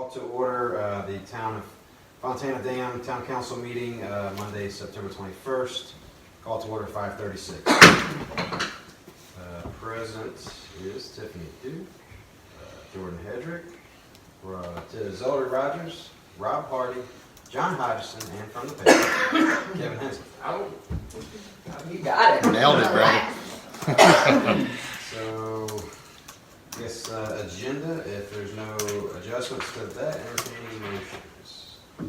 Call to order the Town of Fontana Dam Town Council meeting, Monday, September 21st. Call to order 5:36. Present is Tiffany Duke, Jordan Hedrick, Zoller Rogers, Rob Hardy, John Hodgson, and from the paper, Kevin Henson. Oh, you got it. Nailed it, brother. So, I guess agenda, if there's no adjustments to that, entertaining motions. I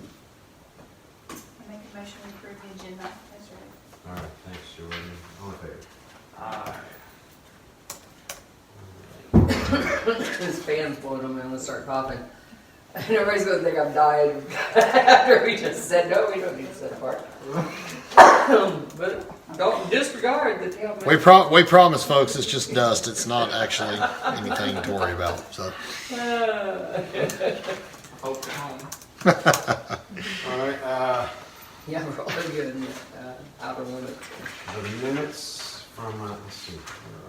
make a motion to approve the agenda as read. All right, thanks, Jordan. All in favor? His fan's blowing him and I'm gonna start coughing. And everybody's gonna think I'm dying after we just said, no, we don't need to set apart. But don't disregard the tail. We promise, folks. It's just dust. It's not actually anything to worry about. So. Hope you're home. All right, Yeah, we're all good in the outer limit. the minutes from, let's see.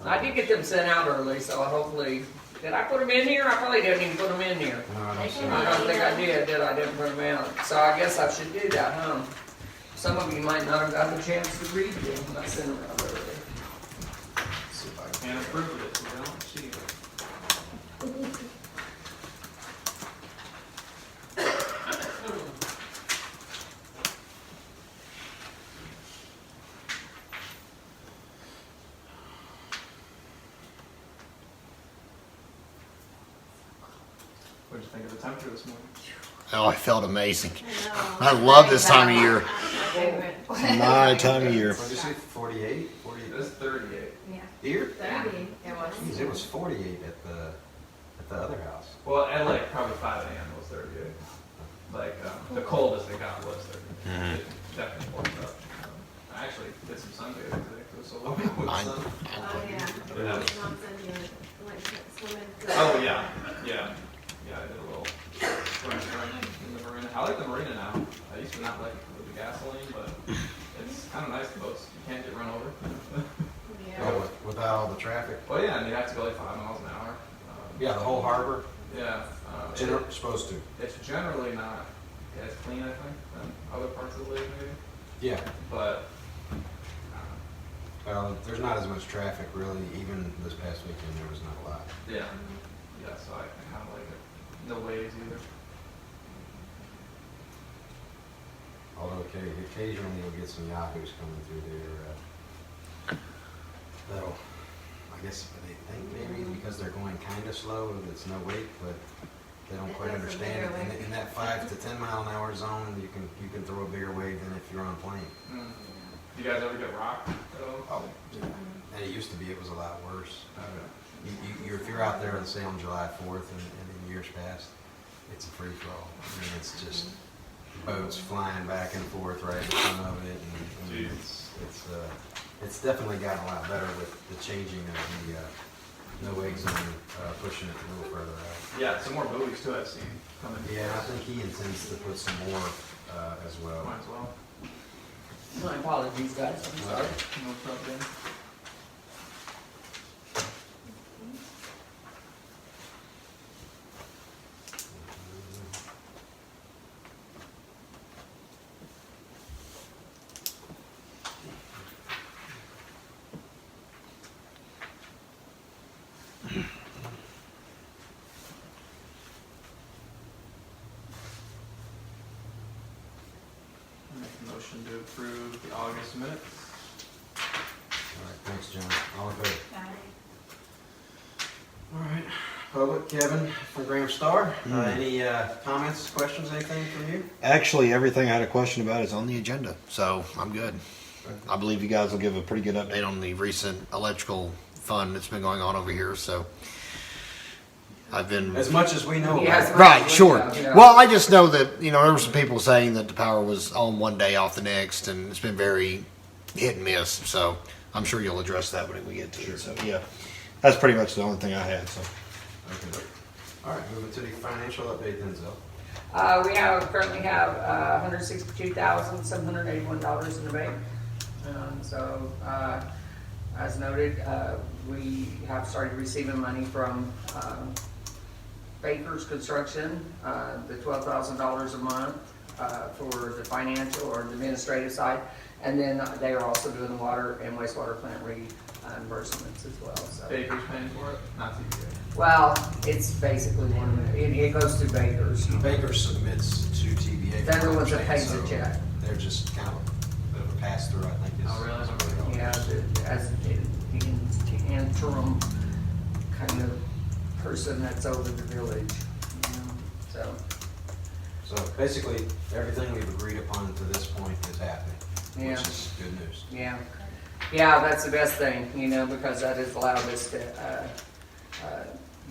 I did get them sent out early, so hopefully, did I put them in here? I probably didn't even put them in here. No, I don't see I it. don't think I did I? Didn't put them out. So I guess I should do that, huh? Some of you might not have gotten a chance to read them. I sent them out early. Let's see if I can. Can't approve it, we don't see it. What'd you think of the temperature this morning? Oh, I felt amazing. I love this time of year. My time of year. What did you say, 48? 48? It was 38. Yeah. Here? 30, it was. Jeez, it was 48 at the other house. Well, at like probably 5 a.m. it was 38. Like, the coldest it got was 30. Mhm. It definitely warmed up. I actually did some sunbathing today, it was so lovely with Mine. sun. Oh, yeah. Yeah. Mom said you went swimming. Oh, yeah, yeah. Yeah, I did a little run in the marina. I like the marina now. I used to not like it with the gasoline, but it's kind of nice, the boats. You can't get run over. Yeah. Oh, without all the traffic. Well, yeah, and you have to go like 5 miles an hour. Yeah, the whole harbor, Yeah. supposed to. It's generally not as clean, I think, than other parts of the lake, maybe. Yeah. But Well, there's not as much traffic really. Even this past weekend, there was not a lot. yeah, yeah. So I kind of like it. No waves either. Although occasionally you'll get some yahoos coming through there. That'll, I guess they think maybe because they're going kind of slow, it's no wake, but they don't It quite doesn't understand it. barely. In that 5 to 10 mile an hour zone, you can throw a bigger wave than if you're on a plane. Mm. You guys ever get rocked at all? And it used to be, it was a lot worse. If you're out there, say on July 4th and in years past, it's a free for all. I mean, it's just boats flying back and forth right in front of it, and it's definitely gotten a lot better with the changing of the no wake zone, pushing it a little further out. Yeah, some more buoys too. I've seen coming. Yeah, I think he intends to put some more as well. Might as well. My apologies, guys. I'm sorry. No problem. Make a motion to approve the August minutes. All right, thanks, John. All in favor? Got it. All right, public, Kevin from Graham Star. Any comments, questions, anything from you? Actually, everything I had a question about is on the agenda, so I'm good. I believe you guys will give a pretty good update on the recent electrical fund that's been going on over here. So I've been As much as we know about Yes, it. right, sure. Yeah. Well, I just know that there were some people saying that the power was on one day, off the next, and it's been very hit and miss. So I'm sure you'll address that when we get to it. So yeah, that's pretty much the only thing I had. So. Okay. All right, moving to the financial update then, Zell. We currently have $162,781 in the bank. As noted, we have started receiving money from Baker's Construction, the $12,000 a month for the financial or the administrative side. And then they are also doing the water and wastewater plant reimbursements as well, so. Baker's paying for it, not TPA. Well, it's basically it goes through Baker's. Baker submits to TBA. They're the ones that understand, pays the so check. They're just kind of a bit of a pass-through, I think is. Oh, really? is what it Yeah, is. as the interim kind of person that's over the village, you know, so, So basically, everything we've agreed upon to this point is happening, yeah, which is good news. yeah. Yeah, that's the best thing, you know, because that has allowed us to,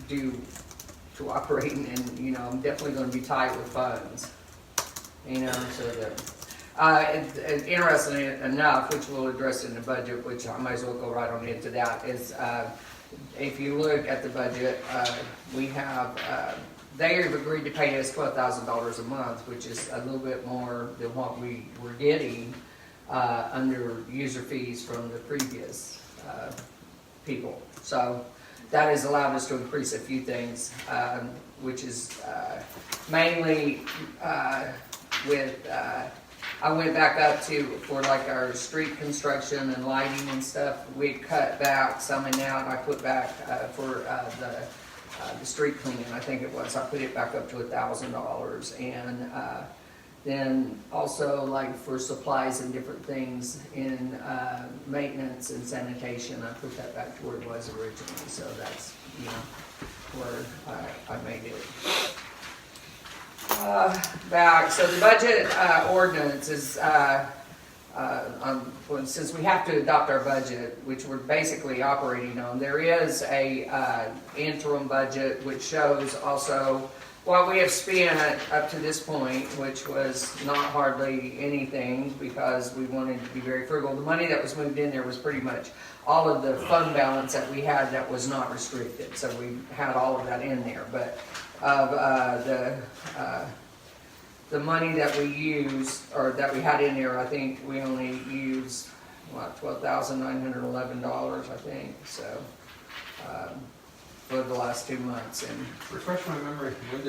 to operate and, you know, I'm definitely gonna be tight with funds, you know, so that, interestingly enough, which we'll address in the budget, which I might as well go right on into that, is, if you look at the budget, we have, they have agreed to pay us $12,000 a month, which is a little bit more than what we were getting under user fees from the previous people. So that has allowed us to increase a few things, which is mainly with, I went back up to, for like our street construction and lighting and stuff, we cut back some and now I put back for the street cleaning, I think it was, I put it back up to $1,000. And then also like for supplies and different things in maintenance and sanitation, I put that back to where it was originally. So that's, you know, where I made it. Back, so the budget ordinance is, since we have to adopt our budget, which we're basically operating on, there is a interim budget which shows also what we have spent up to this point, which was not hardly anything because we wanted to be very frugal. The money that was moved in there was pretty much all of the fund balance that we had that was not restricted. So we had all of that in there. But of the money that we used, or that we had in there, I think we only used, what, $12,911, I think, so, for the last 2 months. And Refresh my memory, when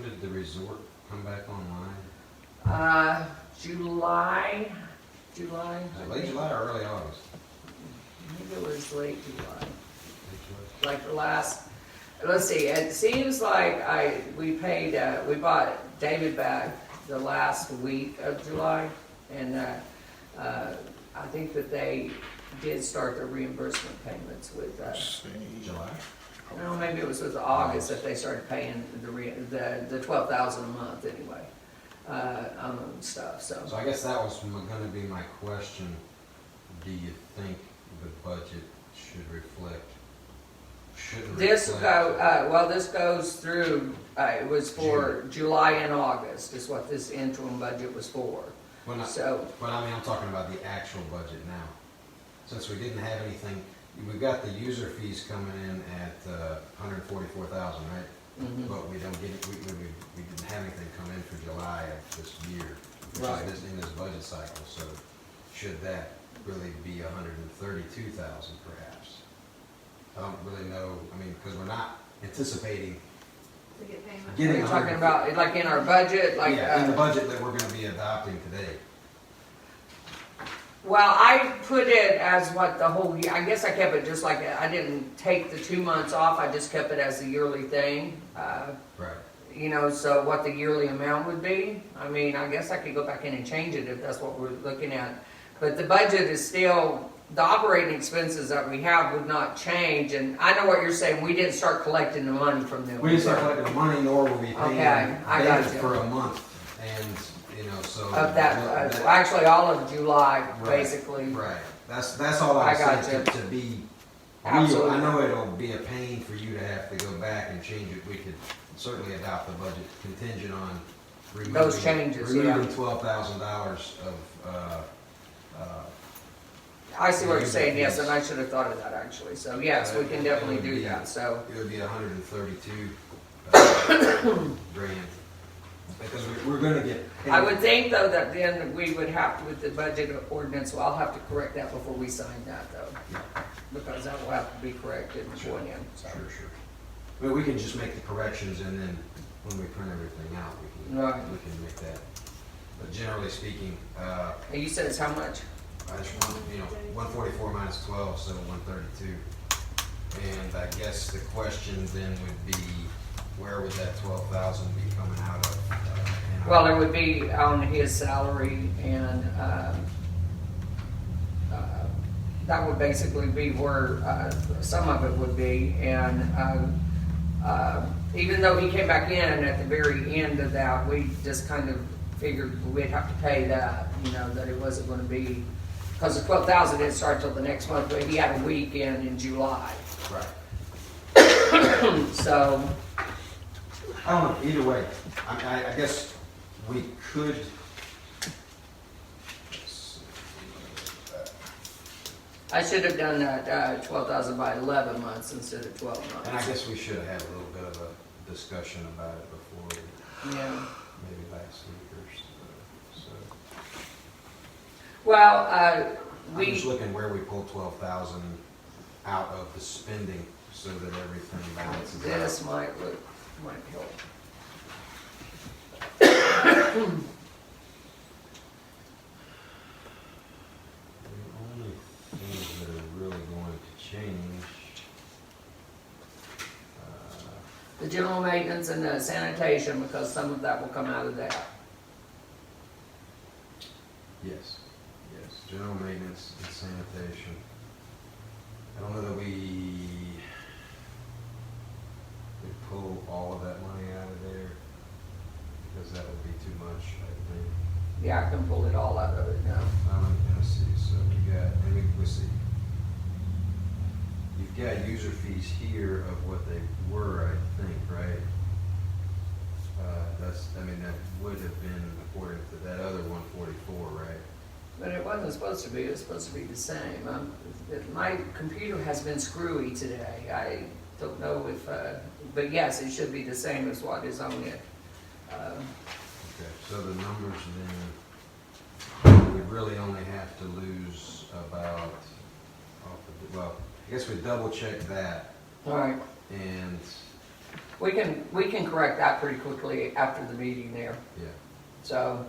did the resort come back online? July. Was it late July or early August? Maybe it was late July. Late Like the last, let's see, it seems like we bought David back the last week of July, and I think that they did start their reimbursement payments with, July? no, maybe it was with August that they started paying the $12,000 a month anyway, on stuff, so. So I guess that was gonna be my question. Do you think the budget shouldn't This reflect? this goes through, it was for July and August is what this interim budget was for. Well, not, So, but I mean, I'm talking about the actual budget now. Since we didn't have anything, we've got the user fees coming in at $144,000, right? mhm, But we don't get, we didn't have anything come in for July of this year, which Right. is in this budget cycle, so should that really be 132,000 perhaps? I don't really know, I mean, because we're not anticipating To get payment. getting. you're talking about, like in our budget, like, Yeah, in the budget that we're gonna be adopting today. well, I put it as what the whole year, I guess I kept it just like, I didn't take the 2 months off, I just kept it as a yearly thing. Right. You know, so what the yearly amount would be, I mean, I guess I could go back in and change it if that's what we're looking at. But the budget is still, the operating expenses that we have would not change, and I know what you're saying, we didn't start collecting the money from them. We didn't start collecting the money, nor were we paying Okay, I got David you. for a month, and, you know, so. Of that, actually all of July, Right, basically. Right, that's all I I'm got saying, you. to be Absolutely. real. I know it'll be a pain for you to have to go back and change it. We could certainly adopt the budget contingent on removing. Those changes, yeah. Removing $12,000 of, I see what you're saying, yes, and I should have thought of that actually, so yes, we can definitely do that, so. it would be 132 grand. Because we're gonna get. I would think though that then we would have to, with the budget ordinance, well, I'll have to correct that before we sign that though. Because that will have to be corrected before then, so. Sure. I mean, we can just make the corrections and then when we print everything out, Right. we can make that. But generally speaking, And you said it's how much? I just want, 144 minus 12, so 132. And I guess the question then would be, where would that 12,000 be coming out of? Well, it would be on his salary, and that would basically be where some of it would be. And even though he came back in at the very end of that, we just kind of figured we'd have to pay that, that it wasn't going to be, because the 12,000 didn't start till the next month, but he had a weekend in July. Right. So, I don't know, either way, I guess we could. I should have done that 12,000 by 11 months instead of 12 months. And I guess we should have had a little bit of a discussion about it before, Yeah. maybe last week or so. Well, I'm we. just looking where we pulled 12,000 out of the spending so that everything balances This out. might help. The only things that are really going to change, The general maintenance and the sanitation, because some of that will come out of that. yes, general maintenance and sanitation. I don't know that we pull all of that money out of there, because that would be too much, I think. Yeah, I can pull it all out of it now. Let's see, so let's see. You've got user fees here of what they were, I think, right? That would have been according to that other 144, right? But it wasn't supposed to be, it was supposed to be the same. My computer has been screwy today. I don't know if, but yes, it should be the same as what is on it. Okay, so the numbers then, we really only have to lose about, well, I guess we double check that All right, and, we can correct that pretty quickly after the meeting there. yeah. So,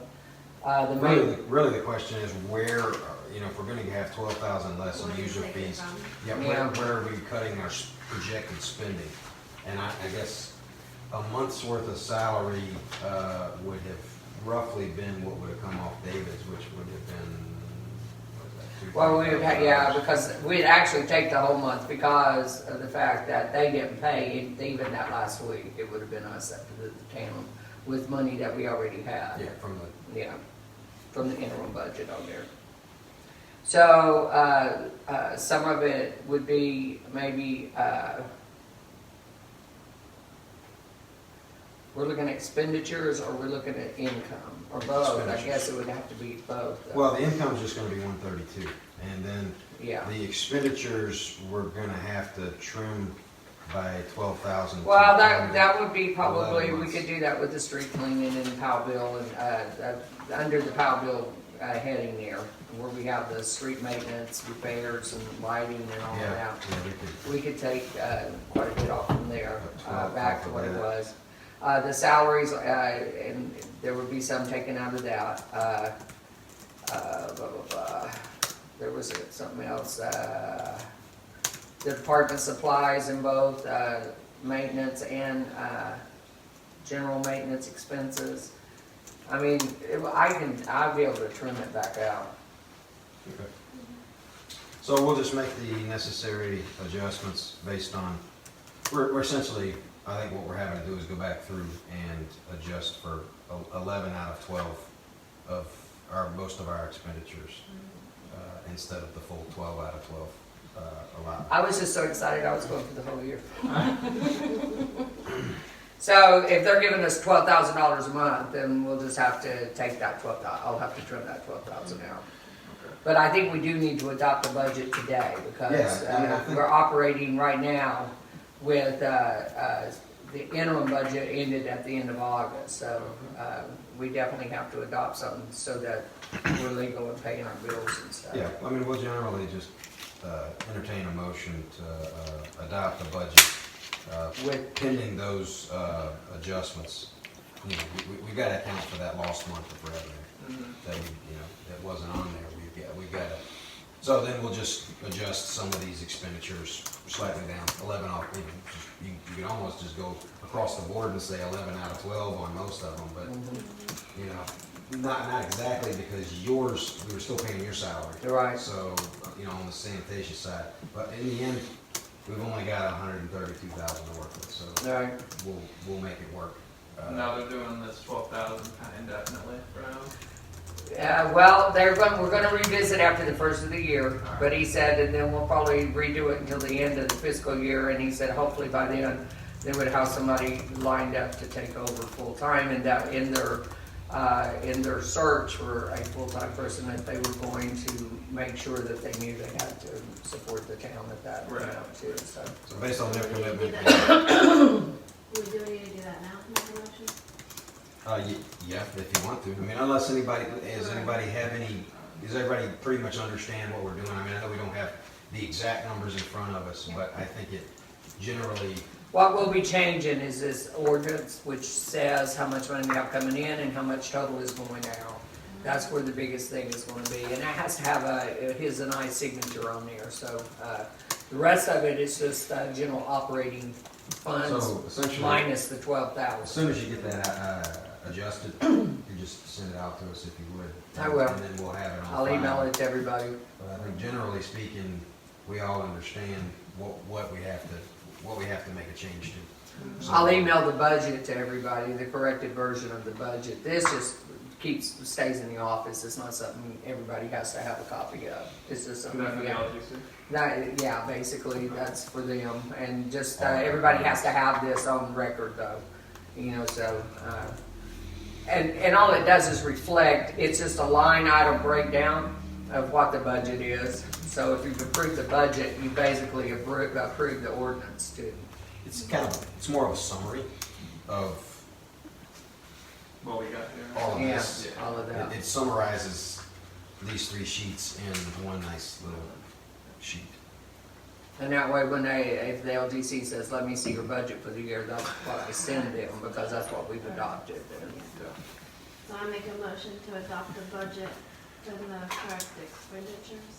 the main, Really the question is where, if we're gonna have 12,000 less in Where do you user take it fees, from? yeah, Yeah. where are we cutting our projected spending? And I guess a month's worth of salary would have roughly been what would have come off David's, which would have been, what was that, well, we would have, yeah, $2,000? because we'd actually take the whole month because of the fact that they didn't pay even that last week. It would have been us up to the town with money that we already had. Yeah, from the, Yeah, from the interim budget on there. So, some of it would be maybe, we're looking at expenditures or we're looking at income, or both. I Expenditures. guess it would have to be both. though. well, the income's just gonna be 132, and then Yeah. the expenditures, we're gonna have to trim by 12,000. Well, that would be probably, 11 we months. could do that with the street cleaning and Powell bill and, under the Powell bill heading there, where we have the street maintenance, repairs and lighting and all Yeah, that. we could, We could take quite a bit off from there, back to what it Yeah. was. The salaries, and there would be some taken out of that. Blah, blah, blah. There was something else, the department supplies in both, maintenance and, general maintenance expenses. I mean, I'll be able to trim it back out. okay. So we'll just make the necessary adjustments based on, we're essentially, I think what we're having to do is go back through and adjust for 11 out of 12 of most of our expenditures, instead of the full 12 out of 12 allowed. I was just so excited I was going for the whole year. So if they're giving us $12,000 a month, then we'll just have to take that 12,000, I'll have to trim that 12,000 out. But I think we do need to adopt the budget today because Yeah, I mean, I think- we're operating right now with, the interim budget ended at the end of August. So, we definitely have to adopt something so that we're legal in paying our bills and stuff. Yeah, I mean, we'll generally just entertain a motion to adopt the budget With- pending those adjustments, you know, we've got to account for that lost month of revenue that that wasn't on there. We've got to. So then we'll just adjust some of these expenditures slightly down, 11 off. You can almost just go across the board and say 11 out of 12 on most of them, but you know, not exactly, because yours, we were still paying your salary. Right. So, you know, on the sanitation side, but in the end, we've only got 132,000 to work with, so Right. we'll make it work. Now they're doing this 12,000 kind of indefinitely for now. Well, we're gonna revisit after the first of the year, but he said, and then we'll probably redo it until the end of the fiscal year, and he said hopefully by then, they would have somebody lined up to take over full-time, and that in their search for a full-time person, that they were going to make sure that they knew they had to support the town at that amount too, so. So based on their commitment, We do need to do that now, make a motion? yeah, if you want to. I mean, unless does everybody pretty much understand what we're doing? I mean, I know we don't have the exact numbers in front of us, but I think it generally, What we'll be changing is this ordinance, which says how much money we have coming in and how much total is going out. That's where the biggest thing is gonna be, and that has to have his and I's signature on there, so, the rest of it is just, general operating funds so essentially, minus the as 12,000. soon as you get that adjusted, you just send it out to us if you would. I will. And then we'll have it on I'll file. email it to everybody. But I think generally speaking, we all understand what we have to make a change to. So- I'll email the budget to everybody, the corrected version of the budget. This just stays in the office. It's not something everybody has to have a copy of. It's just Is something that for we the have. LGC? Yeah, basically, that's for them. And just, everybody has to have this on record though, you know, so, and all it does is reflect, it's just a line item breakdown of what the budget is. So if you've approved the budget, you basically approved the ordinance too. It's more of a summary of What we got here. all of Yeah, this. all of that. It summarizes these 3 sheets in one nice little sheet. And that way, if the LGC says, let me see your budget for the year, that's what I send them, because that's what we've adopted. And, So I make a motion to adopt the budget and the correct expenditures.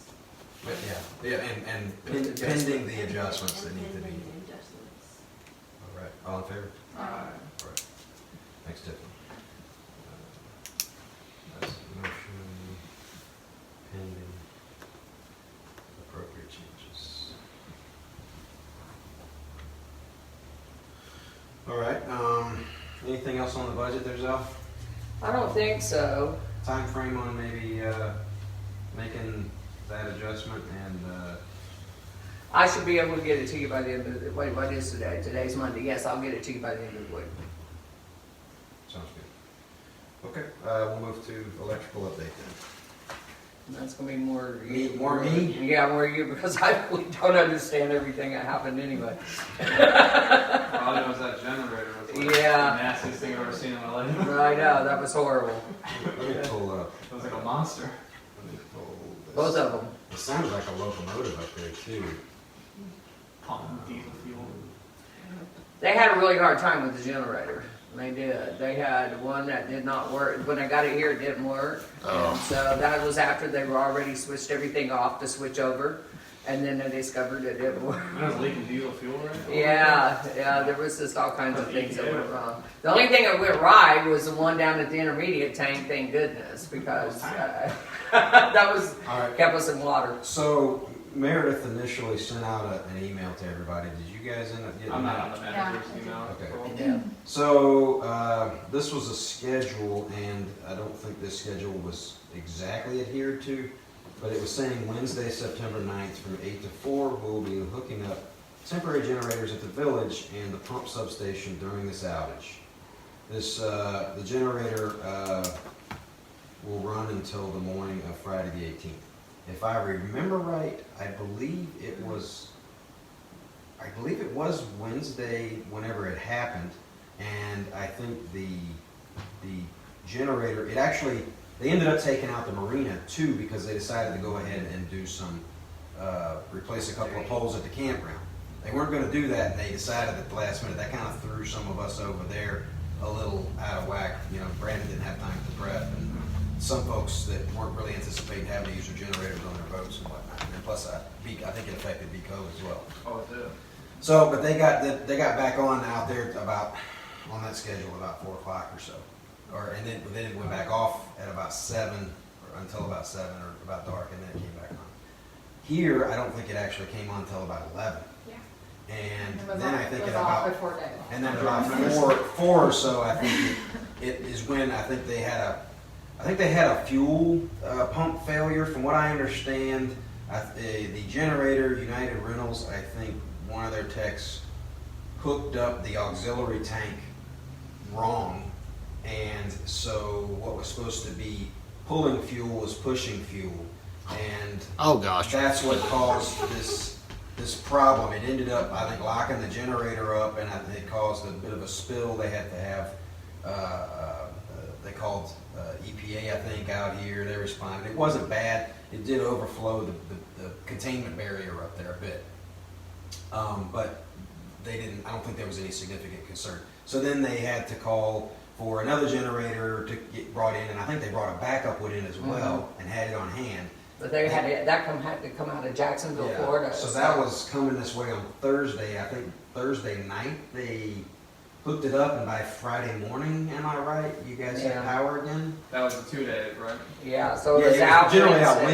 But yeah, and pending the adjustments that need to be. Pending the adjustments. All right, all in favor? Alright. All right. Thanks, Tiffany. That's a motion pending appropriate changes. All right, anything else on the budget there, Zell? I don't think so. Time frame on maybe, making that adjustment and, I should be able to get it to you by the end of the, wait, what is today? Today's Monday. Yes, I'll get it to you by the end of the week. sounds good. Okay, we'll move to electrical update then. And that's gonna be more. More me? Yeah, more you, because I really don't understand everything that happened anyway. All I know is that generator was like Yeah. the nastiest thing I've ever seen in my life. I know, that was horrible. Let me pull up. It was like a monster. Let me pull this. Both of them. It sounds like a locomotive up there too. Pumping diesel fuel. They had a really hard time with the generator. They did. They had one that did not work. When I got it here, it didn't work. Oh. And so that was after they were already switched everything off to switch over. And then they discovered it didn't work. And it was leaking diesel fuel, right? Yeah, there was just all kinds of things that went wrong. The only thing that went right was the one down at the intermediate tank, thank goodness, because that was, All right. kept us in water. So Meredith initially sent out an email to everybody. Did you guys end up getting I'm that? not on the manager's email. Okay. Yeah. So this was a schedule, and I don't think this schedule was exactly adhered to, but it was saying Wednesday, September 9th from 8 to 4, we'll be hooking up temporary generators at the village and the pump substation during this outage. This, the generator will run until the morning of Friday the 18th. If I remember right, I believe it was Wednesday whenever it happened, and I think the generator, they ended up taking out the marina too, because they decided to go ahead and do some, replace a couple of poles at the campground. They weren't gonna do that, and they decided at the last minute. That kind of threw some of us over there a little out of whack. You know, Brandon didn't have time to prep, and some folks that weren't really anticipating having to use their generators on their boats and whatnot. And plus, I think it affected BCO as well. Oh, it did. So, but they got back on out there about on that schedule about 4 o'clock or so, and then it went back off at about 7 or until about 7 or about dark, and then it came back on. Here, I don't think it actually came on until about 11. Yeah. And It was then off- I think it at was off about before daylight. and then about four or so, I think it is when I think they had a fuel pump failure. From what I understand, the generator, United Rentals, I think one of their techs hooked up the auxiliary tank wrong, and so what was supposed to be pulling fuel was pushing fuel, and Oh gosh. that's what caused this problem. It ended up, I think, locking the generator up, and it caused a bit of a spill. They had to have, they called EPA, I think, out here. They responded. It wasn't bad. It did overflow the containment barrier up there a bit, but they didn't. I don't think there was any significant concern. So then they had to call for another generator to get brought in, and I think they brought a backup one in as well and had it on hand. But they had to come out of Jacksonville, Yeah. Florida. So that was coming this way on Thursday. I think Thursday night they hooked it up, and by Friday morning, am I right? You guys had Yeah. power again? That was the 2 days, right? Yeah, so it Yeah, was out generally out Wednesday.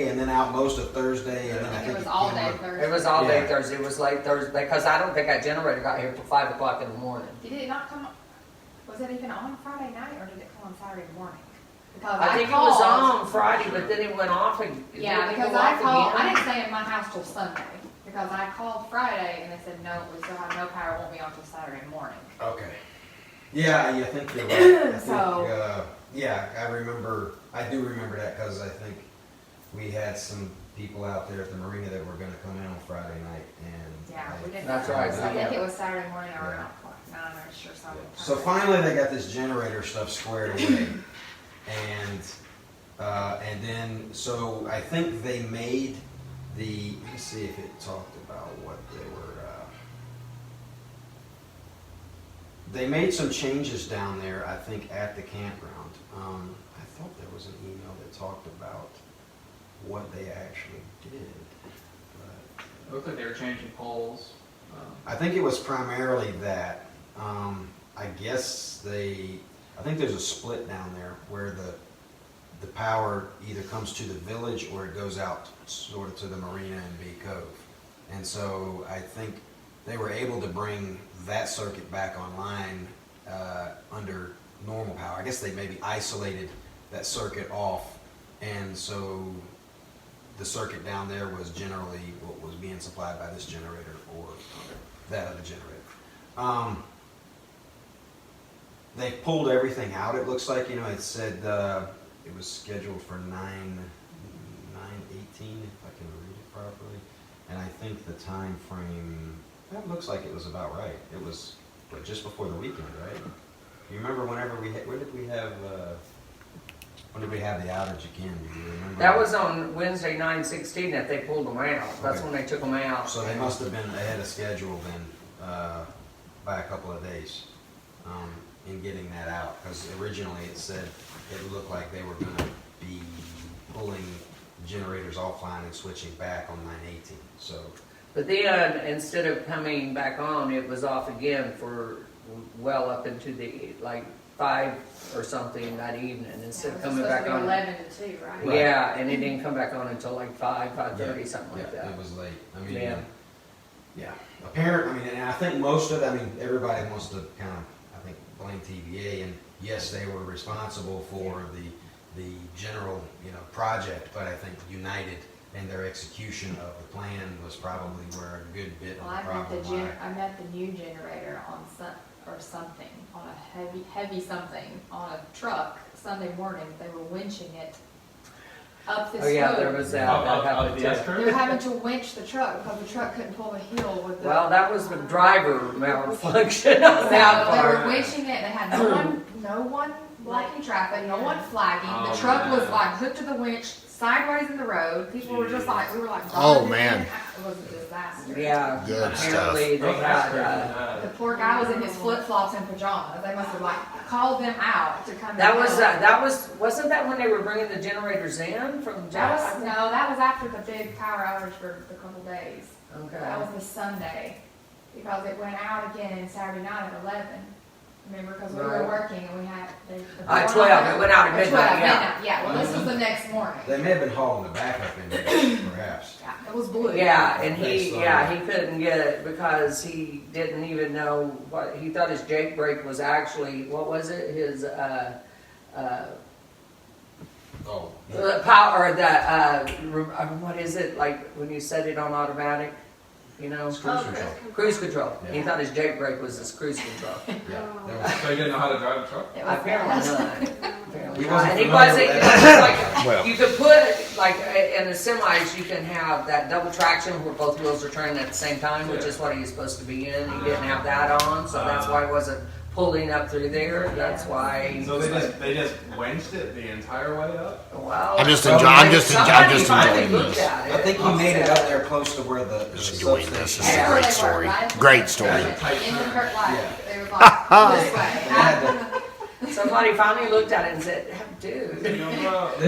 Wednesday, and then out most of Thursday, and then I It think was all came day on- Thursday. It was all day Yeah. Thursday. It was late Thursday because I don't think that generator got here till 5 o'clock in the morning. Did it not come, was it even on Friday night or did it come on Saturday morning? Because I think it was called- on Friday, but then it went off and Yeah, didn't it because go I off called, I again? didn't stay in my house till Sunday, because I called Friday and they said, no, we still have no power, it won't be on till Saturday morning. Okay. Yeah, I think you're right. I think, So- yeah, I do remember that because I think we had some people out there at the marina that were gonna come in on Friday night, and. Yeah, we didn't. That's right, So I think yeah. it was Saturday morning or Yeah. not quite 9 or sure something. So finally, they got this generator stuff squared away, and then so I think they made the. Let me see if it talked about what they were. They made some changes down there, I think, at the campground. I thought there was an email that talked about what they actually did. But It looked like they were changing poles. I think it was primarily that. I guess I think there's a split down there where the power either comes to the village or it goes out sort of to the marina and Bee Cove. And so I think they were able to bring that circuit back online under normal power. I guess they maybe isolated that circuit off, and so the circuit down there was generally what was being supplied by this generator or that other generator. They pulled everything out. It looks like, it said it was scheduled for 9/18, if I can read it properly. And I think the time frame, that looks like it was about right. It was just before the weekend, right? You remember when did we have the outage again? Do you remember? That was on Wednesday, 9/16 that they pulled them out. That's Okay. when they took them out. So they must have been ahead of schedule then, by a couple of days, in getting that out. Because originally it said it looked like they were gonna be pulling generators offline and switching back on 9/18, so. But then, instead of coming back on, it was off again for well up into the, 5 or something that evening, instead of coming back on. 11 to 2, right? Right. Yeah, and it didn't come back on until 5:30, Yeah, something like yeah, that. it was late. I mean, Yeah. and I think most of it, everybody wants to kind of, I think, blame TVA, and yes, they were responsible for the general, project, but I think United and their execution of the plan was probably where a good bit of Well, the problem lied. I met the new generator on something, on a heavy something, on a truck Sunday morning. They were winching it up this road. Oh, yeah, there was that. Of That the happened S too. They were having to winch the truck because the truck couldn't pull the hill with the. Well, that was the driver malfunction on So that they were part. winching it, they had no one blocking traffic, no one flagging. Oh, The truck was man. like hooked to the winch, sideways in the road. People were just like, we were like, Oh, bobbing man. in. It was a disaster. Yeah, Good apparently they had, The poor guy was in his flip-flops and pajamas. They must have like called them out to come. that and was, help. wasn't that when they were bringing the generators in from Jackson? That was after the big power outage for a couple days. Okay. That was the Sunday, because it went out again Saturday night at 11. Remember, because we were Right. working and we had. 12, it went out at midnight, 12, yeah. midnight, yeah, well, this was the next morning. They may have been hauling the backup in there, perhaps. Yeah, it was blue. Yeah, and he Based on- he couldn't get it because he didn't even know what, he thought his Jake brake was actually, what was it, his, Oh, the power, or the, what is it, like, when you set it on automatic, you know? It's cruise control. Cruise control. He Yeah. thought his Jake brake was his cruise control. Yeah, there was- So you didn't know how to drive a truck? It was Apparently bad. not. Apparently He not. wasn't And he familiar wasn't, with you that. know, it's like, Well. you could put, like, in the semis, you can have that double traction where both wheels are turning at the same time, which is what he's supposed to be in. He didn't have that on, so that's why he wasn't pulling up through there. That's why. So they just winched it the entire way up? Well, I'm just somebody enjoying looked this. at it. I think he made it up there close to where the Just enjoying this. substation. This is a That's where great they were, story. right? Great story. In the Kurt light. Yeah. They were like, this way. They had to- Somebody finally looked at it and said, dude. They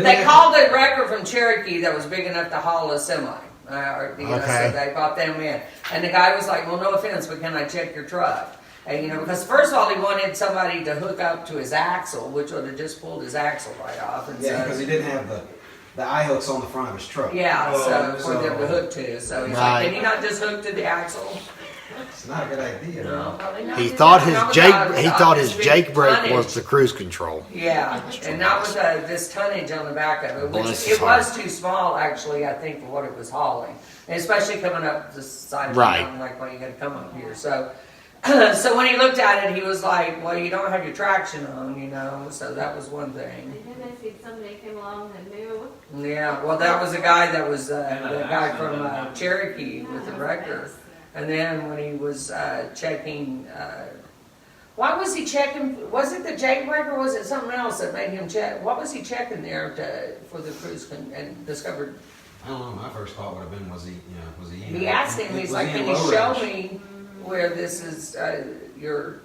They had- called a wrecker from Cherokee that was big enough to haul a semi. Okay. So they brought them in. And the guy was like, well, no offense, but can I check your truck? And, you know, because first of all, he wanted somebody to hook up to his axle, which would have just pulled his axle right off. And Yeah, so, because he didn't have the eye hooks on the front of his truck. yeah, so so- for them to hook to. So he's Right. like, can you not just hook to the axle? It's not a good idea. No, probably not. He thought his Not Jake without he thought his this Jake big brake tonnage. was the cruise control. Yeah, and not with this tonnage on the back of it, which Bless his it was too small actually, I think, for what it was hauling. And especially coming up the side of Right. town, like when you gotta come up here, so. So when he looked at it, he was like, well, you don't have your traction on, you know, so that was one thing. And then I see somebody came along and knew. Yeah, well, that was a guy that was, the And an guy accident from happened. Cherokee with the wrecker. And then when he was checking, why was he checking? Was it the Jake brake or was it something else that made him check? What was he checking there for the cruise and discovered? I don't know. My first thought would have been, was he, was he? He asked him, he's was like, he in can you low show range?" me where this is your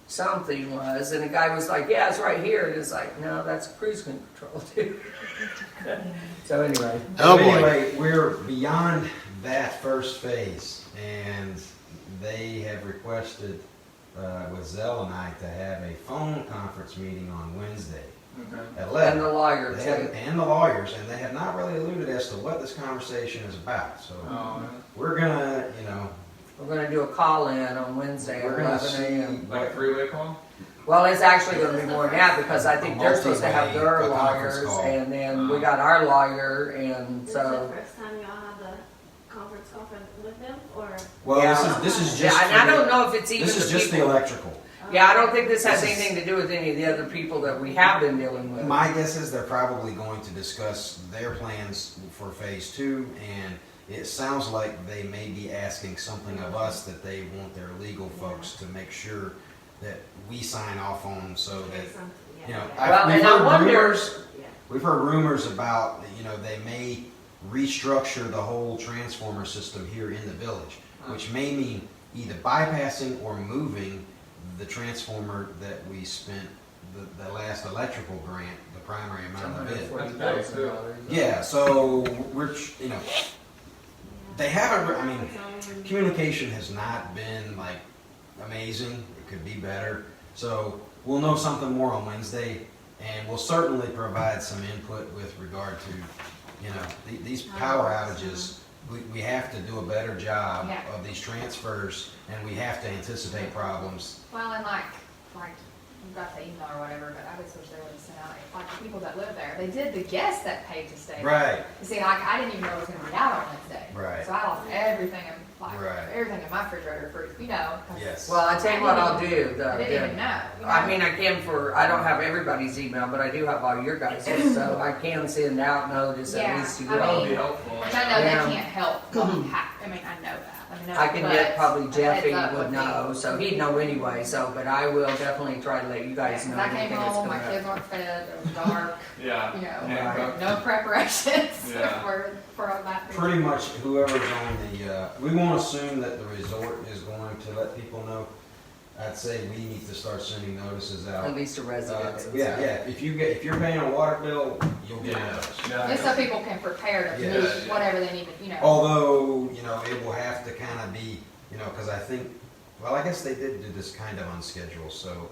something was? And the guy was like, yeah, it's right here. And it's like, no, that's cruise control, dude. So anyway. Oh, So boy. anyway, we're beyond that first phase, and they have requested with Zell and I to have a phone conference meeting on Wednesday Okay. at 11. And the lawyer They too. haven't- and the lawyers, and they have not really alluded as to what this conversation is about. So Oh, we're gonna, We're gonna do a call-in on Wednesday at we're gonna 11 see a.m. like a three-way call? Well, it's actually gonna be more than that because I think they're supposed to have their A conference lawyers call. and then we got our lawyer and This is so. the first time y'all have the conference call with them, or? well, Yeah. this is Yeah, just and I for don't the- know if it's even this is the just the people. electrical. Yeah, I don't think this has This is- anything to do with any of the other people that we have been dealing with. My guess is they're probably going to discuss their plans for phase 2, and it sounds like they may be asking something of us that they want their legal folks to make sure that we sign off on, so that, Well, we've and I heard wonder- rumors. We've heard rumors about, they may restructure the whole transformer system here in the village, which may mean either bypassing or moving the transformer that we spent the last electrical grant, the primary amount of it. $140,000. Yeah, so we're, they haven't, communication has not been like amazing. It could be better. So we'll know something more on Wednesday, and we'll certainly provide some input with regard to, these power outages. We have to do a better job Yeah. of these transfers, and we have to anticipate problems. Well, and like you got the email or whatever, but I just wish they would have sent out, like, the people that live there. They did the guests that paid to stay. Right. You see, like, I didn't even know it was gonna be out on Wednesday. Right. So I lost everything in, Right. everything in my refrigerator for, 'cause Yes. Well, I tell you what I'll do. I didn't even know. I mean, I don't have everybody's email, but I do have all your guys', so I can send out notice at Yeah, least to I That would you. be helpful. Which I know Yeah. they can't help, I mean, I know that. I mean, no, I can but get probably a Jeffy heads up would be- know, so he'd know anyway, so, but I will definitely try to let you guys Yeah, know. 'cause I came anything that's home, my coming up. kids weren't fed, it was dark, Yeah. you know, Handcuffed. no preparations Yeah. for that. Pretty much whoever's on the, we won't assume that the resort is going to let people know. I'd say we need to start sending notices At out. least the residents. and Yeah, stuff. yeah, if you're paying a water bill, you'll get a Yeah. notice. Just so people can prepare to Yeah. move Yeah. whatever they need to, you know. Although, it will have to kind of be, because I think, well, I guess they did do this kind of on schedule, so,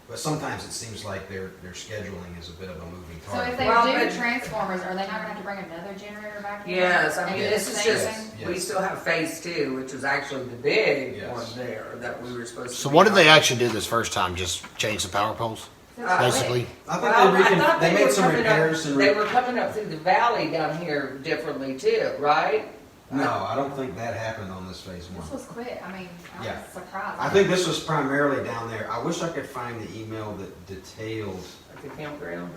but sometimes it seems like their scheduling is a bit of a moving So target. if they Well, do but- transformers, are they not gonna have to bring another generator back in? Yes, I and mean, do this the is same just, thing? Yes. we still have phase 2, which was actually the big Yes. one there that we were supposed to. So be what did they on. actually do this first time? Just change the power poles, Uh, basically? I think Well, I thought they made were some coming repairs up, and. they were coming up through the valley down here differently too, right? No, I don't think that happened on this phase This one. was quick, I mean, I Yeah. was surprised. I think this was primarily down there. I wish I could find the email that detailed At the campground.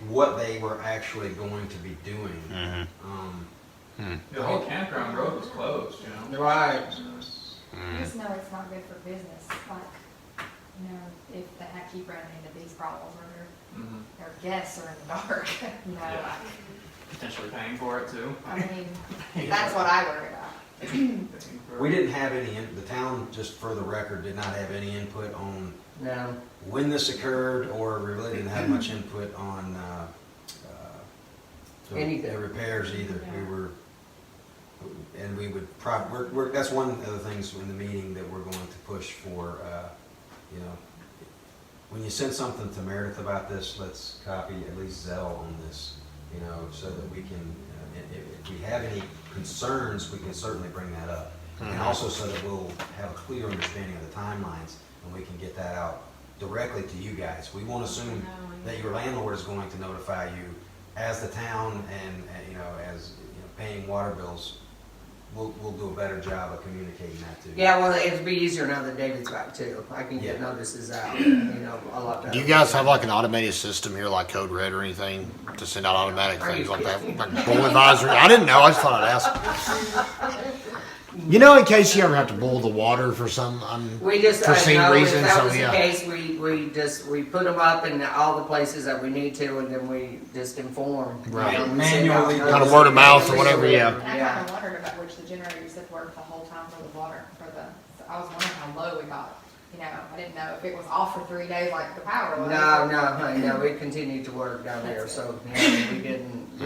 what they were actually going to be doing. Mm-hmm. The whole campground road was closed, Right. I just know it's not good for business, like, if they keep running into these problems where Mhm. their guests are in the dark, Yeah. like, Potentially paying for it too. I mean, that's what I worry about. We didn't have any, the town, just for the record, did not have any input on No. when this occurred, or we really didn't have much input on Anything. the repairs either. Yeah. We were, and we would that's one of the things in the meeting that we're going to push for, when you send something to Meredith about this, let's copy at least Zell on this, so that we can, if we have any concerns, we can certainly bring that up. And also so that we'll have a clear understanding of the timelines, and we can get that out directly to you guys. We won't assume that your landlord is going to notify you as the town, and as paying water bills. We'll do a better job of communicating that to you. Yeah, well, it'd be easier now that David's back too. I can get Yeah. notices out, a lot better. Do you guys have like an automated system here, like Code Red or anything, to send out automatic Are you things like that? kidding? Like boil advisory? I didn't know. I just thought I'd ask. In case you ever have to boil the water for some We just, unforeseen no, if reason. that So was the yeah. case, we put them up in all the places that we need to, and then we just inform. Right. We send Manually. out Kind of word of mouth or whatever, yeah. And I Yeah. kinda wondered about which the generator you said worked the whole time for the water, so I was wondering how low we got. I didn't know if it was off for 3 days like the power was. No, it continued to work down there, so, we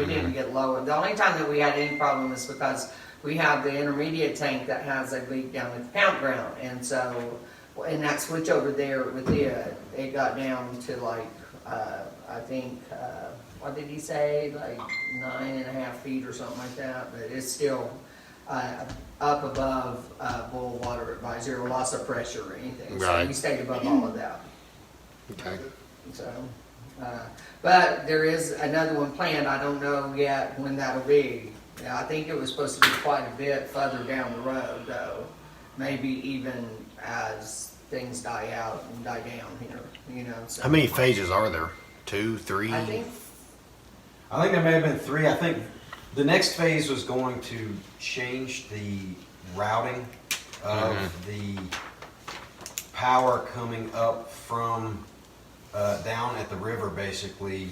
didn't get lower. The only time that we had any problem is because we have the intermediate tank that has a leak down at the campground, and so, in that switch over there with it got down to like, I think, what did he say, like 9.5 feet or something like that, but it's still, up above, boil water advisory, or loss of pressure or anything, so Right. we stayed above all of that. Okay. So, but there is another one planned, I don't know yet when that'll be. Yeah, I think it was supposed to be quite a bit further down the road though, maybe even as things die out and die down here, so. How many phases are there? 2, 3? I think, there may have been 3. I think the next phase was going to change the routing of the power coming up from down at the river, basically,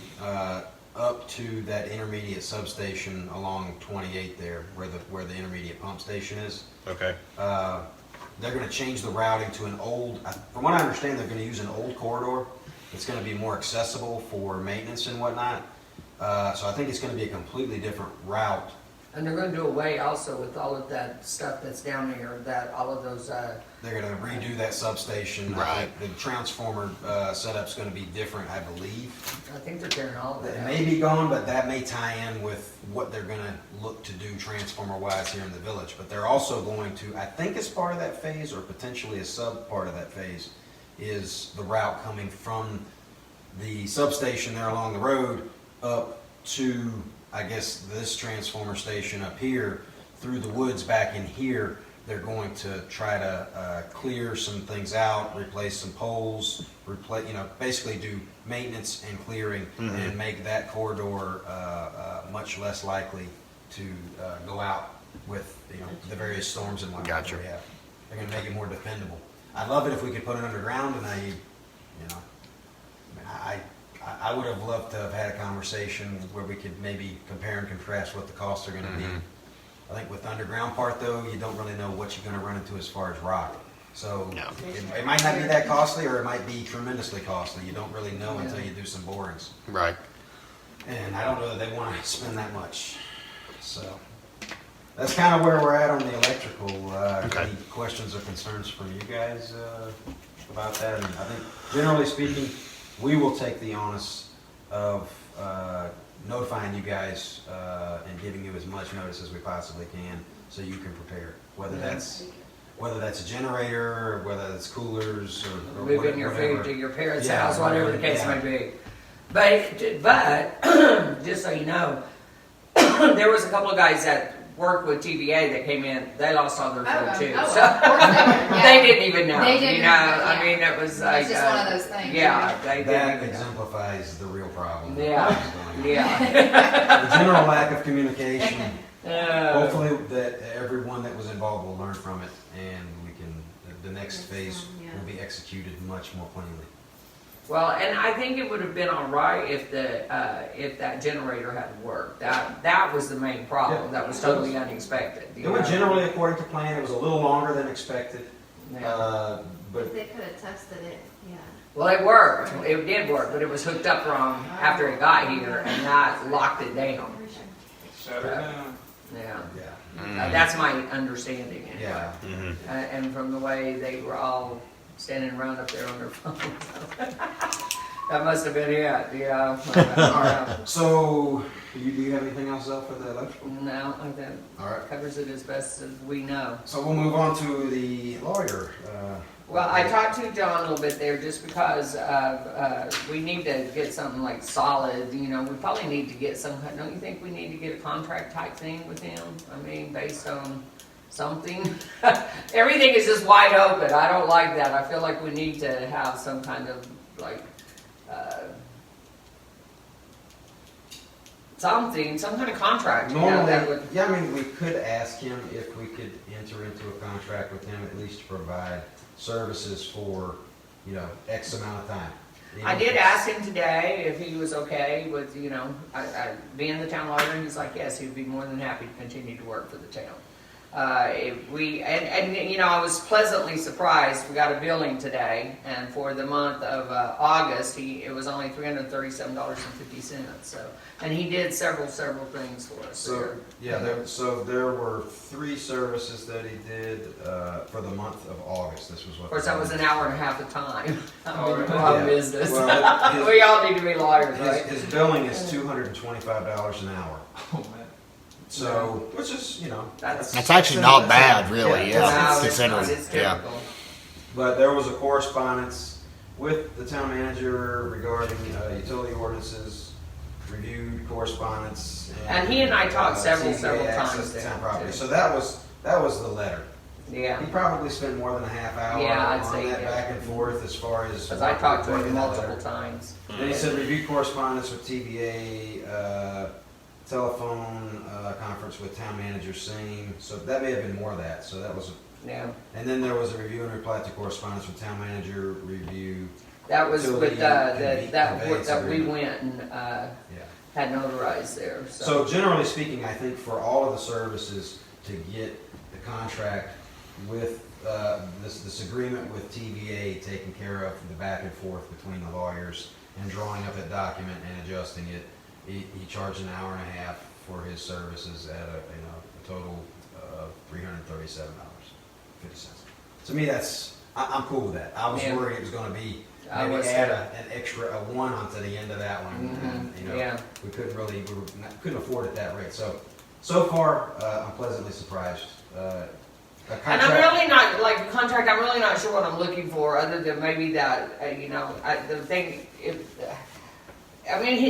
up to that intermediate substation along 28 there, where the intermediate pump station is. Okay. They're going to change the routing to an old, from what I understand, they're going to use an old corridor. It's going to be more accessible for maintenance and whatnot. So I think it's going to be a completely different route. and they're gonna do away also with all of that stuff that's down there, that all of those, They're going to redo that substation. I Right. think the transformer setup's going to be different, I believe. I think they're tearing all of that It out. may be gone, but that may tie in with what they're going to look to do transformer-wise here in the village. But they're also going to, I think as part of that phase, or potentially a sub-part of that phase, is the route coming from the substation there along the road up to, I guess, this transformer station up here, through the woods back in here. They're going to try to clear some things out, replace some poles, basically do maintenance and clearing, and make that corridor much less likely to go out with, the various storms and whatnot Gotcha. that we have. They're gonna make it more dependable. I'd love it if we could put it underground, and I would have loved to have had a conversation where we could maybe compare and contrast what the costs are gonna be. I think with the underground part though, you don't really know what you're gonna run into as far as rock. So No. it might not be that costly, or it might be tremendously costly. You don't really know until you do some borings. Right. And I don't know that they want to spend that much. So that's kind of where we're at on the electrical. Okay. Any questions or concerns from you guys about that? And I think generally speaking, we will take the onus of notifying you guys and giving you as much notice as we possibly can so you can prepare. Whether that's a generator, or whether it's coolers, or Moving your whatever. food to your parents' Yeah, house, whatever the case yeah. may be. But just so you know, there was a couple of guys that worked with TVA that came in. They lost all their food too. Oh, So of course they would, yeah. they didn't even know. They didn't you know, know, yeah. I mean, it was like It's just one of those things. Yeah, they didn't That even know. exemplifies the real problem. Yeah. that's going on. Yeah. The general lack of communication. Uh, Hopefully that everyone that was involved will learn from it, and we can, the next phase Yeah. will be executed much more plainly. Well, and I think it would have been all right if that generator had worked. That was the main problem. Yeah. That was totally unexpected. It went generally according to plan. It was a little longer than expected, Yeah. but If they could have tested it, yeah. Well, it worked. It did work, but it was hooked up wrong after it got here, and that locked it down. Shut her down. Yeah. yeah, That's my understanding. Anyway. yeah. And from the way they were all standing around up there on their phones. That must have been it, yeah. All right. So, do you have anything else up for the electrical? No, that All right. covers it as best as we know. So we'll move on to the lawyer. Well, I talked to John a little bit there just because we need to get something like solid, we probably need to get some, don't you think we need to get a contract type thing with him? I mean, based on something. Everything is just wide open. I don't like that. I feel like we need to have some kind of like, some kind of contract. Normally, that would, yeah, I mean, we could ask him if we could enter into a contract with him, at least to provide services for, X amount of time. I did ask him today if he was okay with, being the town lawyer, and he's like, yes, he'd be more than happy to continue to work for the town. I was pleasantly surprised. We got a billing today, and for the month of August, it was only $337.50. So, and he did several things for us. So, yeah, there were 3 services that he did for the month of August. This was what. Of course, that was an hour and a half of time. Oh, really? Yeah. Business. Well, We all need to be lawyers, right? his billing is $225 an hour. Oh, man. So, which is, That's actually not bad, really. Yeah. Yeah, No, it's not. considering. It's Yeah. typical. But there was a correspondence with the town manager regarding utility ordinances, reviewed correspondence. And he and I talked several CBA access times to there, town property. too. So that was the letter. Yeah. He probably spent more than a half hour Yeah, I'd on say, that yeah. back and forth as far as. Because I talked to him writing that multiple letter. times. Then he said review correspondence with TVA, telephone conference with town manager Singh. So that may have been more of that. So that was, Yeah. and then there was a review and reply to correspondence with town manager review. That was Utility with, that we agreement. went and, Yeah. had notarized there, So generally speaking, I think for all of the services to get the contract with this agreement with TVA taking care of the back and forth between the lawyers and drawing up a document and adjusting it, he charged an hour and a half for his services at a total of $337.50. To me, I'm cool with that. I was Yeah. worried it was going to be I maybe was add too. an extra 1 onto the end of that one. And, Yeah. we couldn't afford it that rate. So far, I'm pleasantly surprised. A And contract- I'm really not, like, the contract, I'm really not sure what I'm looking for, other than maybe that, the thing,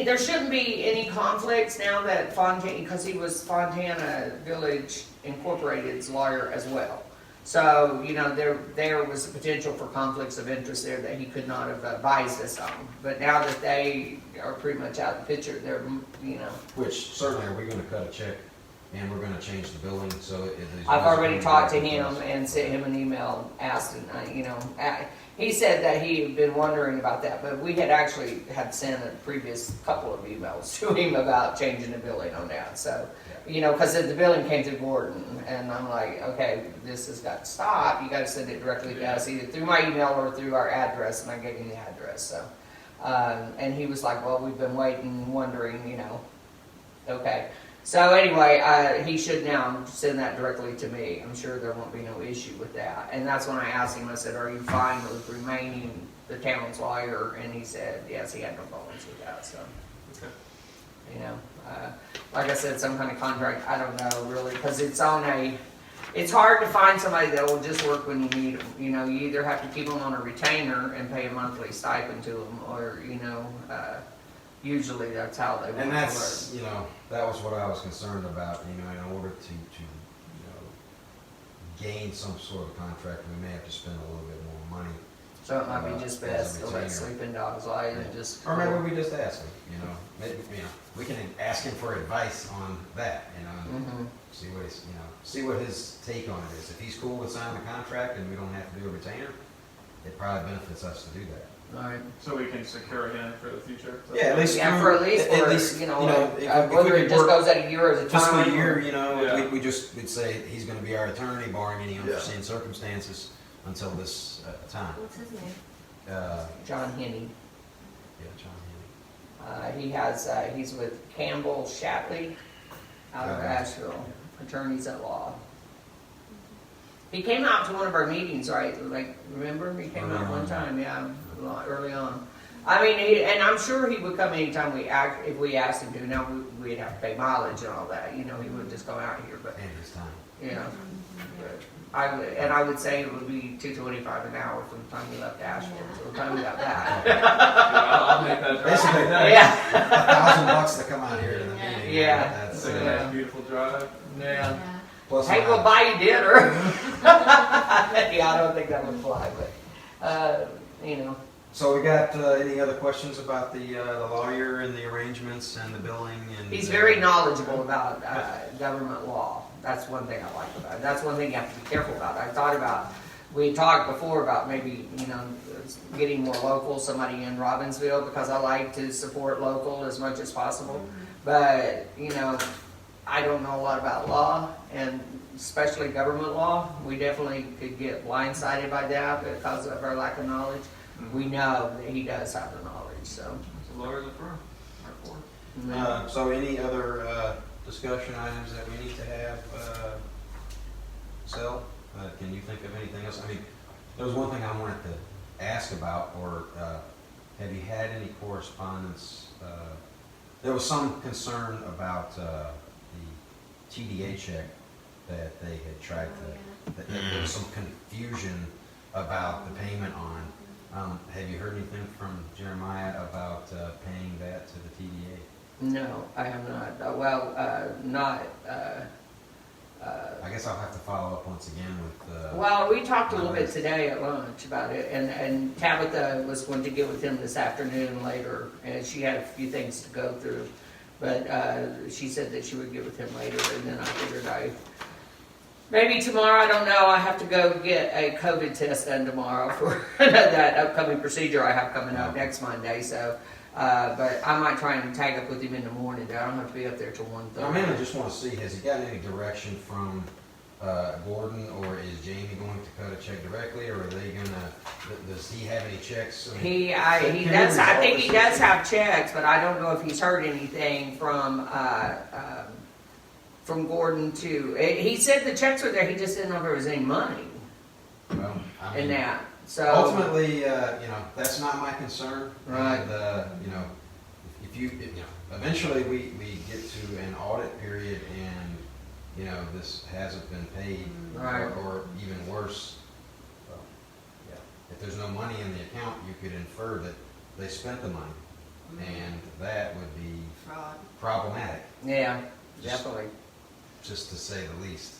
there shouldn't be any conflicts now that Fontana, because he was Fontana Village Incorporated's lawyer as well. So, there was a potential for conflicts of interest there that he could not have advised us on. But now that they are pretty much out of the picture, they're, Which certainly, are we going to cut a check and we're gonna change the building, so I've already talked to him and sent him an email asking, he said that he had been wondering about that, but we had actually had sent a previous couple of emails to him about changing the building on that, so, because the building came through Gordon, and I'm like, okay, this has got to stop, you gotta send it directly to us, either through my email or through our address, and I gave him the address, so. And he was like, well, we've been waiting, wondering, okay. So anyway, he should now send that directly to me. I'm sure there won't be no issue with that. And that's when I asked him, I said, are you fine with remaining the town's lawyer? And he said, yes, he had no problems with that, so. Okay. Like I said, some kind of contract, I don't know really, because it's hard to find somebody that will just work when you need them. You either have to keep them on a retainer and pay a monthly stipend to them, or, usually that's how they work. And that's, that was what I was concerned about, in order to gain some sort of contract, we may have to spend a little bit more money. So it might be just best to let retainer. sleeping dogs lie and just. Or maybe we just ask him, maybe, we can ask him for advice on that, Mhm. see what his take on it is. If he's cool with signing a contract and we don't have to do a retainer, it probably benefits us to do that. All right. So we can secure him for the future? Yeah, at least Yeah, through- for at least, at for, least, if whether we it could just work goes at a year at a time. fiscal year, Yeah. we'd say he's gonna be our attorney barring any unforeseen circumstances until this time. What's his name? John Henney. Yeah, John Healy. He's with Campbell Shapley out of Okay. Asheville, attorneys at law. He came out to one of our meetings, right? Like, remember? He came out one time, yeah, early on. I mean, and I'm sure he would come anytime if we asked him to. Now, we'd have to pay mileage and all that, he wouldn't just go out here, but, And his time. but I would say it would be $2.25 an hour from the time we left Asheville to the time we got back. I'll make that drive. Basically, Yeah. $1,000 to come out here to the meeting. Yeah. It's That's, like a nice, beautiful drive. Yeah. plus Hey, we'll buy you dinner. Yeah, I don't think that would fly, but, So we got any other questions about the lawyer and the arrangements and the billing and? he's very knowledgeable about government law. That's one thing I like about it. That's one thing you have to be careful about. We talked before about maybe, getting more local, somebody in Robbinsville, because I like to support local as much as possible. But, I don't know a lot about law, and especially government law. We definitely could get blindsided by that because of our lack of knowledge. We know that he does have the knowledge, so. It's a lawyer in the firm. Our board. So any other discussion items that we need to have, Sel? Can you think of anything else? I mean, there was one thing I wanted to ask about, or have you had any correspondence? There was some concern about the TDA check that they had tried to, that there was some confusion about the payment on. Have you heard anything from Jeremiah about paying that to the TDA? No, I have not. I guess I'll have to follow up once again with. Well, we talked a little bit today at lunch about it, and Tabitha was going to get with him this afternoon later, and she had a few things to go through. But she said that she would get with him later, and then I figured maybe tomorrow, I don't know, I have to go get a COVID test done tomorrow for that upcoming procedure I have coming up next Monday, so. But I might try and tag up with him in the morning. I don't have to be up there till 1:30. I mainly just want to see, has he gotten any direction from Gordon, or is Jamie going to cut a check directly, or are they gonna? Does he have any checks? He does. I think he does have checks, but I don't know if he's heard anything from Gordon too. He said the checks were there. He just didn't know if there was any money Well, I in mean, that. So ultimately, that's not my concern. Right. And, eventually we get to an audit period and, this hasn't been paid, Right. or even worse, well, yeah, if there's no money in the account, you could infer that they spent the money, and that would be Fraud. problematic, yeah, Just- definitely. just to say the least.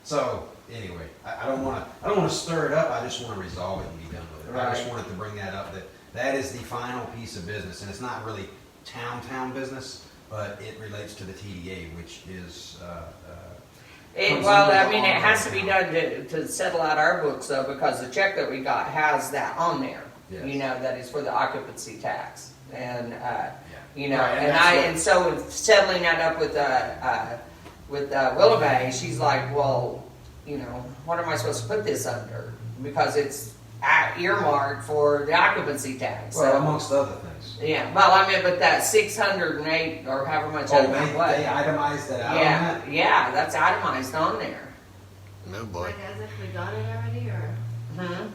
So anyway, I don't want to stir it up. I just want to resolve it and be done with it. I just Right. wanted to bring that up. That is the final piece of business, and it's not really town business, but it relates to the TDA, which is, Well, I mean, it has to be done to settle out our books though, because the check that we got has that on there. Yes. You know, that is for the occupancy tax. And, you know, Right, and and that's what- so settling that up with Willow Bay, she's like, well, you know, what am I supposed to put this under? Because it's earmarked for the occupancy tax. well, So, amongst other things. yeah, well, I mean, but that 608 or however much. Oh, I don't know what. they itemized that out on Yeah, that? yeah, that's itemized on there. No boy. Like as if we got it already, or Hmm?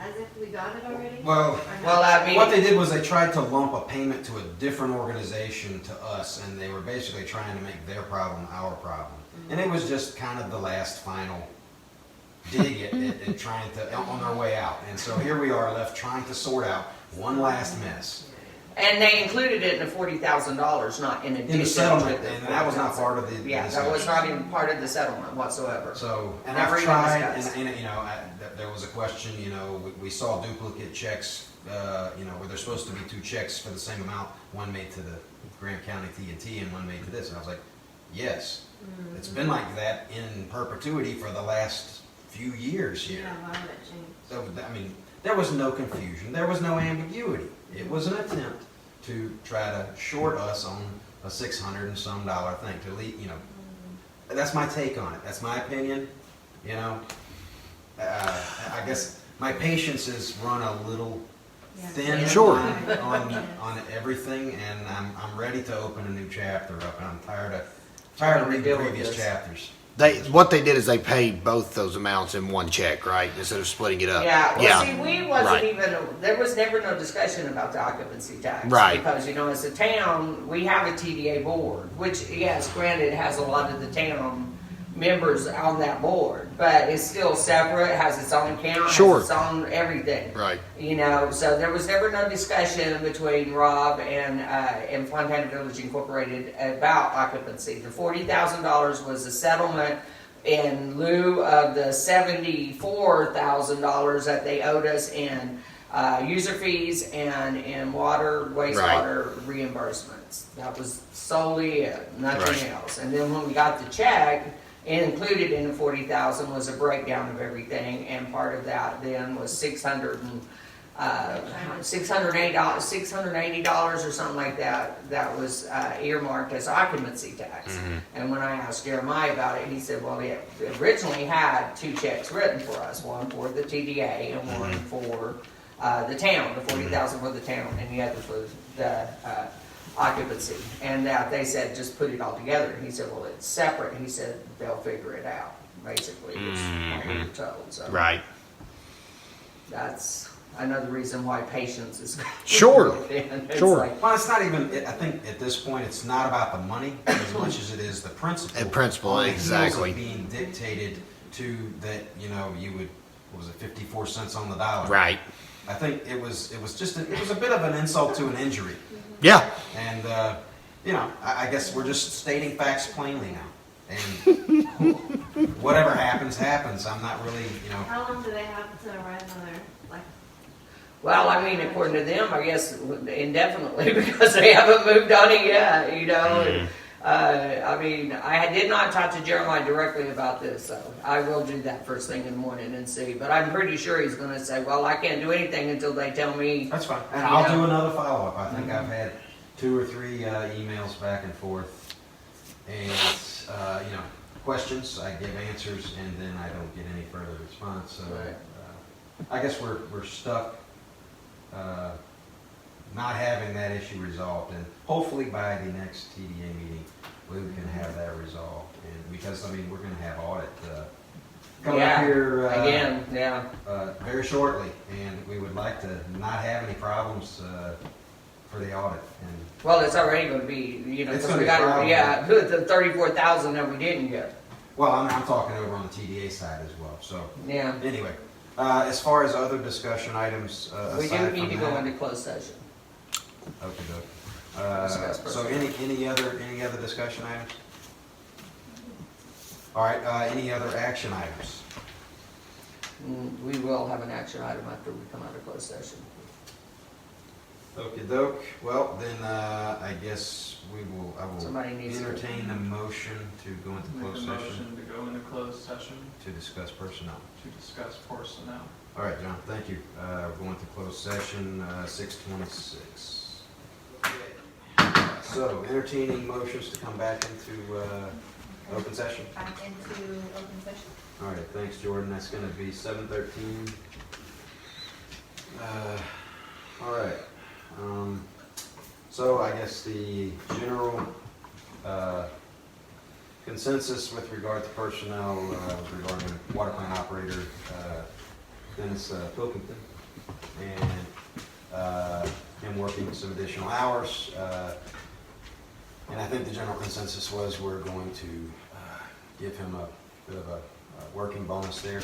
as if we got it already? Well, Or not? Well, I mean. what they did was they tried to lump a payment to a different organization to us, and they were basically trying to make their problem our problem. And it was just kind of the last final dig at trying to, on their way out. And so here we are left trying to sort out one last mess. And they included it in the $40,000, not in addition In the settlement, to the and that was not part of the Yeah, that was not even part of the settlement whatsoever. So, and Never I've even tried, discussed. and you know, there was a question, you know, we saw duplicate checks, you know, where there's supposed to be two checks for the same amount, one made to the Grant County T&T and one made to this, and I was like, yes. It's been like that in perpetuity for the last few years here. Yeah, why would it change? So, I mean, there was no confusion, there was no ambiguity. It was an attempt to try to short us on a $600 and some thing, to leave, you know. That's my take on it, that's my opinion, you know. I guess my patience is run a little thin Sure. on everything, and I'm ready to open a new chapter up, and I'm tired of reading Deal with previous this. chapters. What they did is they paid both those amounts in one check, right? Instead of splitting it up. Yeah, well, see, we wasn't right. even, there was never no discussion about the occupancy tax. Right. Because, you know, as a town, we have a TDA board, which, yes, granted, has a lot of the town members on that board, but it's still separate, has its own account, Sure. has its own everything. Right. You know, so there was never no discussion between Rob and Fontana Village Incorporated about occupancy. The $40,000 was a settlement in lieu of the $74,000 that they owed us in user fees and in water, wastewater reimbursements. That was solely it, nothing Right. else. And then when we got the check, included in the $40,000 was a breakdown of everything, and part of that then was $680 or something like that. That was earmarked as occupancy tax. And when I asked Jeremiah about it, he said, well, it originally had two checks written for us, one for the TDA and one for the town, the $40,000 for the town, and the other for the occupancy. And they said, just put it all together. And he said, well, it's separate. He said, they'll figure it out, basically, was what we were told. So Right. that's another reason why patience is Sure. It's Sure. like, Well, it's not even, I think at this point, it's not about the money as much as it is the principle. And principle, On the heels of exactly. being dictated to that, you know, you would, what was it, 54 cents on the dollar? Right. I think it was just, it was a bit of an insult to an injury. Yeah. And, you know, I guess we're just stating facts plainly now. And whatever happens, happens. I'm not really, you know, How long do they have to write another, like? well, I mean, according to them, I guess indefinitely because they haven't moved on it yet, you know. And, I mean, I did not talk to Jeremiah directly about this, so I will do that first thing in the morning and see. But I'm pretty sure he's going to say, well, I can't do anything until they tell me. that's fine. And You I'll know. do another follow-up. I think I've had 2 or 3 emails back and forth. And, you know, questions, I give answers, and then I don't get any further response. So Right. I guess we're stuck not having that issue resolved. And hopefully by the next TDA meeting, we can have that resolved. And because, I mean, we're going to have audit coming up Yeah, here Again, yeah. very shortly. And we would like to not have any problems for the audit. And Well, it's already going to be, you know, It's because we gonna be a got, problem. yeah, the 34,000 that we didn't get. well, I'm talking over on the TDA side as well. So Yeah. anyway, as far as other discussion items, We do aside need from to go that, into closed session. okay, good. Discuss So personnel. any other discussion items? All right, any other action items? We will have an action item after we come out of closed session. Okey doke. Well, then, I guess I will Somebody needs to. entertain a motion to go into Make a closed session motion to go into closed session to discuss personnel. to discuss personnel. All right, John, thank you. We're going to closed session, 6:26. So entertaining motions to come back into, open session. Back into open session. All right, thanks, Jordan. That's gonna be 7:13. All right. So I guess the general consensus with regard to personnel regarding water plant operator Dennis Pilkington and him working some additional hours. And I think the general consensus was we're going to give him a bit of a working bonus there.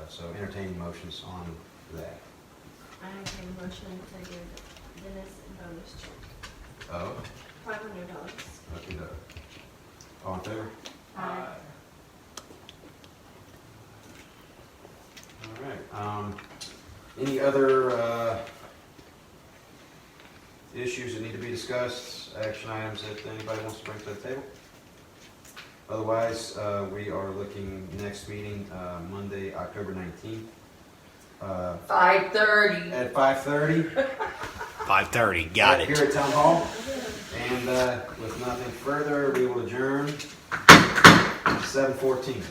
So entertaining motions on that. I make a motion to give Dennis a bonus check, Oh, $500. okay, all in favor? Aye. All right. Any other issues that need to be discussed, action items that anybody wants to bring to the table? Otherwise, we are looking next meeting, Monday, October 19th. 5:30. At 5:30. 5:30. Got Here it. at Town Hall. And with nothing further, we will adjourn 7:14.